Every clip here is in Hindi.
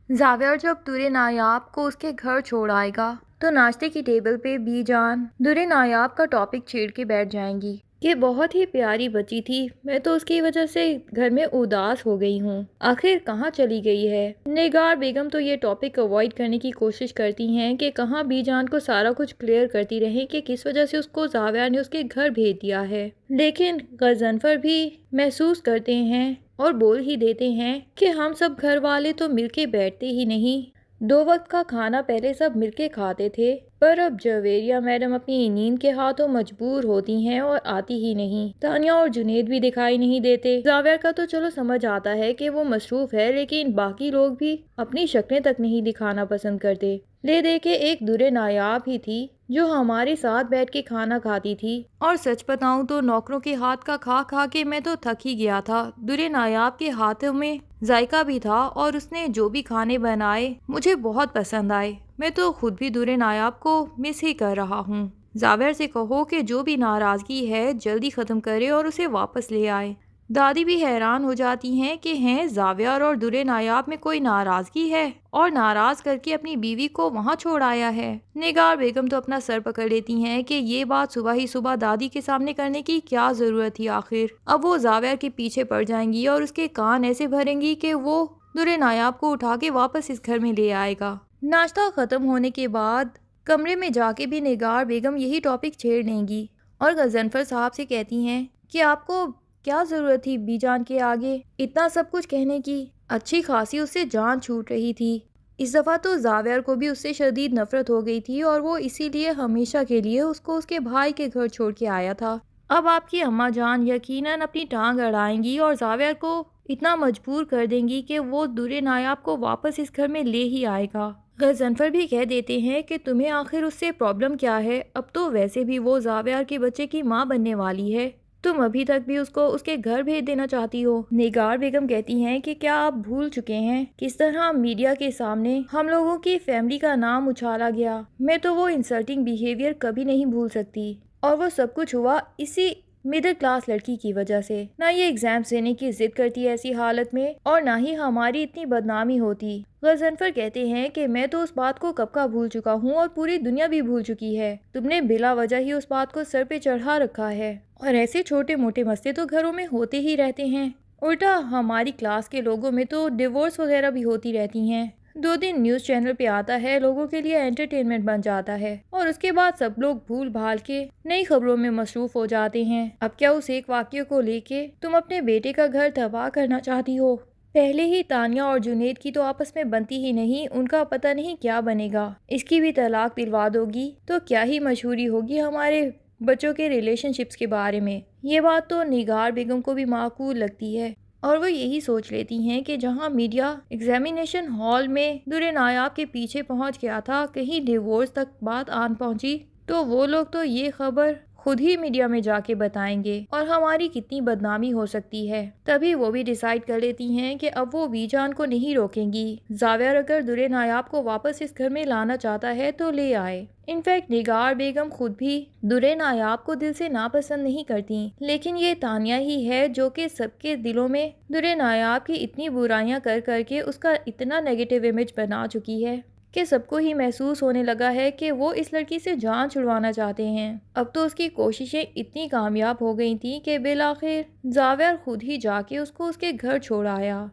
जावियर जब दुरे नायाब को उसके घर छोड़ आएगा तो नाश्ते की टेबल पे बीजान दुरे नायाब का टॉपिक छेड़ के बैठ जाएंगी कि बहुत ही प्यारी बच्ची थी, मैं तो उसकी वजह से घर में उदास हो गई हूँ, आखिर कहाँ चली गई है। निगार बेगम तो ये टॉपिक अवॉइड करने की कोशिश करती हैं कि कहाँ बीजान को सारा कुछ क्लियर करती रहे कि किस वजह से उसको जाविया ने उसके घर भेज दिया है। लेकिन गजनफर भी महसूस करते हैं और बोल ही देते हैं कि हम सब घर वाले तो मिलके बैठते ही नहीं, 2 वक्त का खाना पहले सब मिलके खाते थे, पर अब जवेरिया मैडम अपनी नींद के हाथों मजबूर होती हैं और आती ही नहीं। तानिया और जुनेद भी दिखाई नहीं देते। जावियर का तो चलो समझ आता है कि वो मसरूफ है, लेकिन बाकी लोग भी अपनी शक्लें तक नहीं दिखाना पसंद करते। ले दे के एक दुरे नायाब ही थी जो हमारे साथ बैठ के खाना खाती थी, और सच बताऊं तो नौकरों के हाथ का खा खा के मैं तो थक ही गया था। दुरे नायाब के हाथों में जायका भी था और उसने जो भी खाने बनाए मुझे बहुत पसंद आए। मैं तो खुद भी दुरे नायाब को मिस ही कर रहा हूँ। जावेर से कहो कि जो भी नाराजगी है जल्दी खत्म करे और उसे वापस ले आए। दादी भी हैरान हो जाती हैं कि हैं जावियर और दुरे नायाब में कोई नाराजगी है और नाराज करके अपनी बीवी को वहाँ छोड़ आया है। निगार बेगम तो अपना सर पकड़ लेती हैं कि ये बात सुबह ही सुबह दादी के सामने करने की क्या जरूरत थी। आखिर अब वो जावियर के पीछे पड़ जाएंगी और उसके कान ऐसे भरेंगी कि वो दुरे नायाब को उठा के वापस इस घर में ले आएगा। नाश्ता खत्म होने के बाद कमरे में जाके भी निगार बेगम यही टॉपिक छेड़ लेंगी और गजनफर साहब से कहती हैं कि आपको क्या जरूरत थी बीजान के आगे इतना सब कुछ कहने की। अच्छी खासी उससे जान छूट रही थी। इस दफा तो जावियर को भी उससे शदीद नफरत हो गई थी और वो इसीलिए हमेशा के लिए उसको उसके भाई के घर छोड़ के आया था। अब आपकी अम्मा जान यकीनन अपनी टांग अड़ाएंगी और जावियर को इतना मजबूर कर देंगी कि वो दुरे नायाब को वापस इस घर में ले ही आएगा। गजनफर भी कह देते हैं कि तुम्हें आखिर उससे प्रॉब्लम क्या है, अब तो वैसे भी वो जावियर के बच्चे की माँ बनने वाली है, तुम अभी तक भी उसको उसके घर भेज देना चाहती हो। निगार बेगम कहती हैं कि क्या आप भूल चुके हैं किस तरह मीडिया के सामने हम लोगों की फैमिली का नाम उछाला गया। मैं तो वो इंसल्टिंग बिहेवियर कभी नहीं भूल सकती, और वो सब कुछ हुआ इसी मिडिल क्लास लड़की की वजह से। ना ये एग्जाम्स देने की जिद करती है ऐसी हालत में, और ना ही हमारी इतनी बदनामी होती। गजनफर कहते हैं कि मैं तो उस बात को कब का भूल चुका हूँ और पूरी दुनिया भी भूल चुकी है। तुमने बिला वजह ही उस बात को सर पे चढ़ा रखा है, और ऐसे छोटे मोटे मसले तो घरों में होते ही रहते हैं। उल्टा हमारी क्लास के लोगों में तो डिवोर्स वगैरह भी होती रहती हैं। 2 दिन न्यूज़ चैनल पे आता है, लोगों के लिए एंटरटेनमेंट बन जाता है, और उसके बाद सब लोग भूल भाल के नई खबरों में मसरूफ हो जाते हैं। अब क्या उस एक वाक्य को लेके तुम अपने बेटे का घर तबाह करना चाहती हो? पहले ही तानिया और जुनेद की तो आपस में बनती ही नहीं, उनका पता नहीं क्या बनेगा। इसकी भी तलाक दिलवा दोगी तो क्या ही मशहूरी होगी हमारे बच्चों के रिलेशनशिप्स के बारे में। ये बात तो निगार बेगम को भी माकूल लगती है, और वो यही सोच लेती हैं कि जहां मीडिया एग्जामिनेशन हॉल में दुरे नायाब के पीछे पहुंच गया था, कहीं डिवोर्स तक बात आन पहुंची, तो वो लोग तो ये खबर खुद ही मीडिया में जाके बताएंगे और हमारी कितनी बदनामी हो सकती है। तभी वो भी डिसाइड कर लेती हैं कि अब वो बीजान को नहीं रोकेंगी। जावियर अगर दुरे नायाब को वापस इस घर में लाना चाहता है तो ले आए। इनफैक्ट निगार बेगम खुद भी दुरे नायाब को दिल से नापसंद नहीं करती, लेकिन ये तानिया ही है जो कि सबके दिलों में दुरे नायाब की इतनी बुराइयां कर करके उसका इतना नेगेटिव इमेज बना चुकी है कि सबको ही महसूस होने लगा है कि वो इस लड़की से जान छुड़वाना चाहते हैं। अब तो उसकी कोशिशें इतनी कामयाब हो गई थी कि बिलाखिर जावियर खुद ही जाके उसको उसके घर छोड़ आया।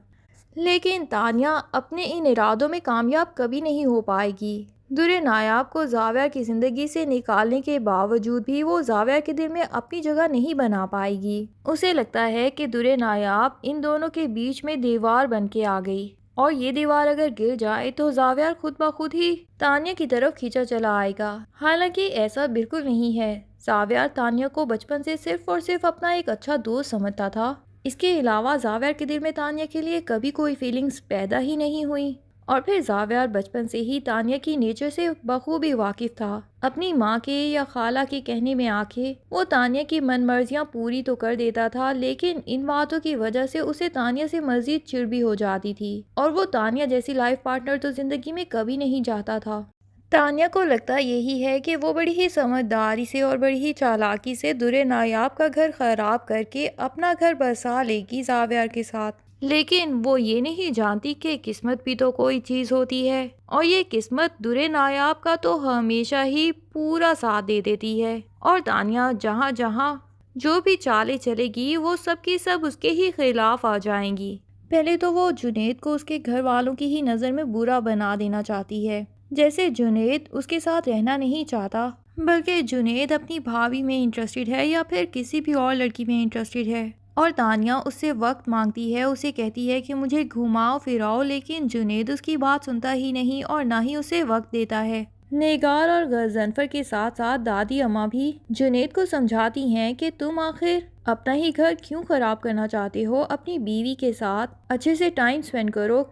लेकिन तानिया अपने इन इरादों में कामयाब कभी नहीं हो पाएगी। दुरे नायाब को जावियर की ज़िंदगी से निकालने के बावजूद भी वो जावियर के दिल में अपनी जगह नहीं बना पाएगी। उसे लगता है कि दुरे नायाब इन दोनों के बीच में दीवार बन के आ गई, और ये दीवार अगर गिर जाए तो जावियर खुद ब खुद ही तानिया की तरफ खींचा चला आएगा। हालांकि ऐसा बिल्कुल नहीं है। जावियर तानिया को बचपन से सिर्फ और सिर्फ अपना एक अच्छा दोस्त समझता था। इसके अलावा जावियर के दिल में तानिया के लिए कभी कोई फीलिंग्स पैदा ही नहीं हुई। और फिर जावियर बचपन से ही तानिया की नेचर से बखूबी वाकिफ था। अपनी माँ के या खाला के कहने में आके वो तानिया की मनमर्जियाँ पूरी तो कर देता था, लेकिन इन बातों की वजह से उसे तानिया से मजीद चिढ़ भी हो जाती थी, और वो तानिया जैसी लाइफ पार्टनर तो जिंदगी में कभी नहीं चाहता था। तानिया को लगता यही है कि वो बड़ी ही समझदारी से और बड़ी ही चालाकी से दुरे नायाब का घर खराब करके अपना घर बसा लेगी जावियर के साथ। लेकिन वो ये नहीं जानती कि किस्मत भी तो कोई चीज़ होती है, और ये किस्मत दुरे नायाब का तो हमेशा ही पूरा साथ दे देती है। और तानिया जहाँ जहाँ जो भी चालें चलेगी वो सब की सब उसके ही खिलाफ आ जाएंगी। पहले तो वो जुनेद को उसके घर वालों की ही नज़र में बुरा बना देना चाहती है, जैसे जुनेद उसके साथ रहना नहीं चाहता, बल्कि जुनेद अपनी भाभी में इंटरेस्टेड है या फिर किसी भी और लड़की में इंटरेस्टेड है। और तानिया उससे वक्त मांगती है, उसे कहती है कि मुझे घुमाओ फिराओ, लेकिन जुनेद उसकी बात सुनता ही नहीं और ना ही उसे वक्त देता है। नेगार और गजनफर के साथ साथ दादी अम्मा भी जुनेद को समझाती हैं कि तुम आखिर अपना ही घर क्यों खराब करना चाहते हो, अपनी बीवी के साथ अच्छे से टाइम स्पेंड करो,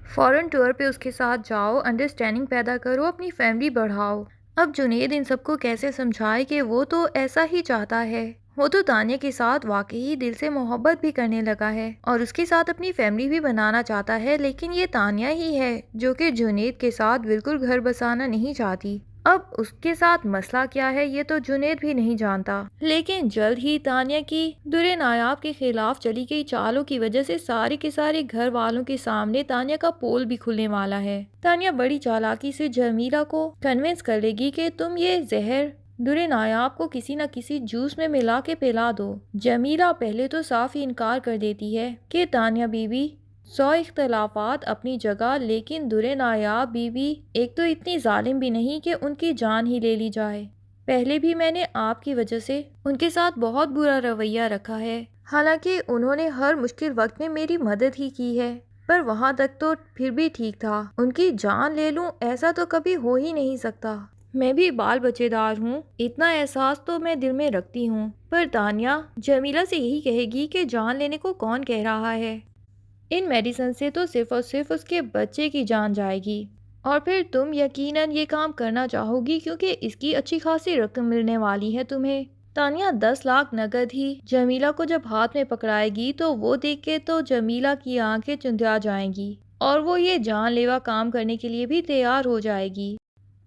फॉरेन टूर पे उसके साथ जाओ, अंडरस्टैंडिंग पैदा करो, अपनी फैमिली बढ़ाओ। अब जुनेद इन सबको कैसे समझाए कि वो तो ऐसा ही चाहता है। वो तो तानिया के साथ वाकई दिल से मोहब्बत भी करने लगा है और उसके साथ अपनी फैमिली भी बनाना चाहता है, लेकिन ये तानिया ही है जो कि जुनेद के साथ बिल्कुल घर बसाना नहीं चाहती। अब उसके साथ मसला क्या है ये तो जुनेद भी नहीं जानता, लेकिन जल्द ही तानिया की दुरे नायाब के खिलाफ चली गई चालों की वजह से सारे के सारे घर वालों के सामने तानिया का पोल भी खुलने वाला है। तानिया बड़ी चालाकी से जमीला को कन्विंस कर लेगी कि तुम ये जहर दुरे नायाब को किसी न किसी जूस में मिला के पिला दो। जमीला पहले तो साफ ही इनकार कर देती है कि तानिया बीबी 100 इख्तलाफात अपनी जगह, लेकिन दुरे नायाब बीबी एक तो इतनी जालिम भी नहीं कि उनकी जान ही ले ली जाए। पहले भी मैंने आपकी वजह से उनके साथ बहुत बुरा रवैया रखा है, हालांकि उन्होंने हर मुश्किल वक्त में मेरी मदद ही की है, पर वहां तक तो फिर भी ठीक था। उनकी जान ले लूं ऐसा तो कभी हो ही नहीं सकता। मैं भी बाल बच्चेदार हूँ, इतना एहसास तो मैं दिल में रखती हूँ, पर तानिया जमीला से यही कहेगी कि जान लेने को कौन कह रहा है। इन मेडिसिन से तो सिर्फ और सिर्फ उसके बच्चे की जान जाएगी, और फिर तुम यकीनन ये काम करना चाहोगी क्योंकि इसकी अच्छी खासी रकम मिलने वाली है तुम्हें। तानिया 10 लाख नगद ही जमीला को जब हाथ में पकड़ाएगी तो वो देख के तो जमीला की आंखें चुंधिया जाएंगी और वो ये जानलेवा काम करने के लिए भी तैयार हो जाएगी।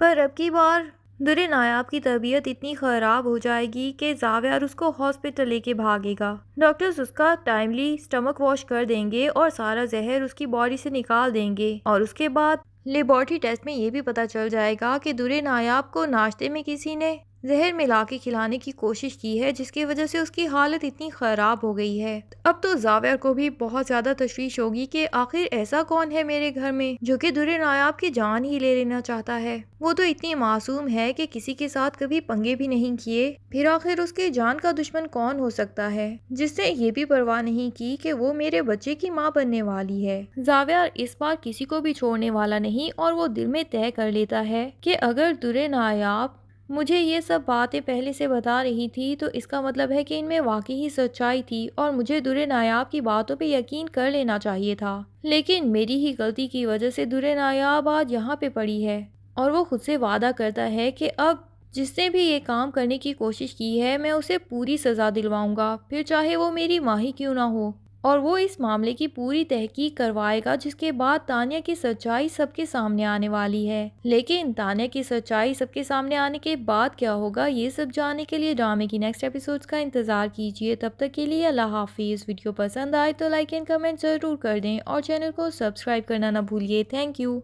पर अब की बार दुरे नायाब की तबीयत इतनी ख़राब हो जाएगी कि जावियर उसको हॉस्पिटल लेके भागेगा। डॉक्टर्स उसका टाइमली स्टमक वॉश कर देंगे और सारा जहर उसकी बॉडी से निकाल देंगे, और उसके बाद लेबॉर्ट्री टेस्ट में ये भी पता चल जाएगा कि दुरे नायाब को नाश्ते में किसी ने जहर मिला के खिलाने की कोशिश की है, जिसकी वजह से उसकी हालत इतनी ख़राब हो गई है। अब तो जावियर को भी बहुत ज़्यादा तशवीश होगी कि आखिर ऐसा कौन है मेरे घर में जो कि दुरे नायाब की जान ही ले लेना चाहता है। वो तो इतनी मासूम है कि किसी के साथ कभी पंगे भी नहीं किए, फिर आखिर उसके जान का दुश्मन कौन हो सकता है जिसने ये भी परवाह नहीं की कि वो मेरे बच्चे की माँ बनने वाली है। जावियर इस बार किसी को भी छोड़ने वाला नहीं, और वो दिल में तय कर लेता है कि अगर दुरे नायाब मुझे ये सब बातें पहले से बता रही थी तो इसका मतलब है कि इनमें वाकई ही सच्चाई थी और मुझे दुरे नायाब की बातों पे यकीन कर लेना चाहिए था। लेकिन मेरी ही गलती की वजह से दुरे नायाब आज यहाँ पे पड़ी है, और वो खुद से वादा करता है कि अब जिसने भी ये काम करने की कोशिश की है मैं उसे पूरी सज़ा दिलवाऊंगा, फिर चाहे वो मेरी माँ ही क्यों ना हो। और वो इस मामले की पूरी तहकीक करवाएगा, जिसके बाद तानिया की सच्चाई सबके सामने आने वाली है। लेकिन तानिया की सच्चाई सबके सामने आने के बाद क्या होगा, ये सब जानने के लिए ड्रामे की नेक्स्ट एपिसोड्स का इंतज़ार कीजिए। तब तक के लिए अल्लाह हाफिज़। वीडियो पसंद आए तो लाइक एंड कमेंट ज़रूर कर दें और चैनल को सब्सक्राइब करना ना भूलिए। Thank you.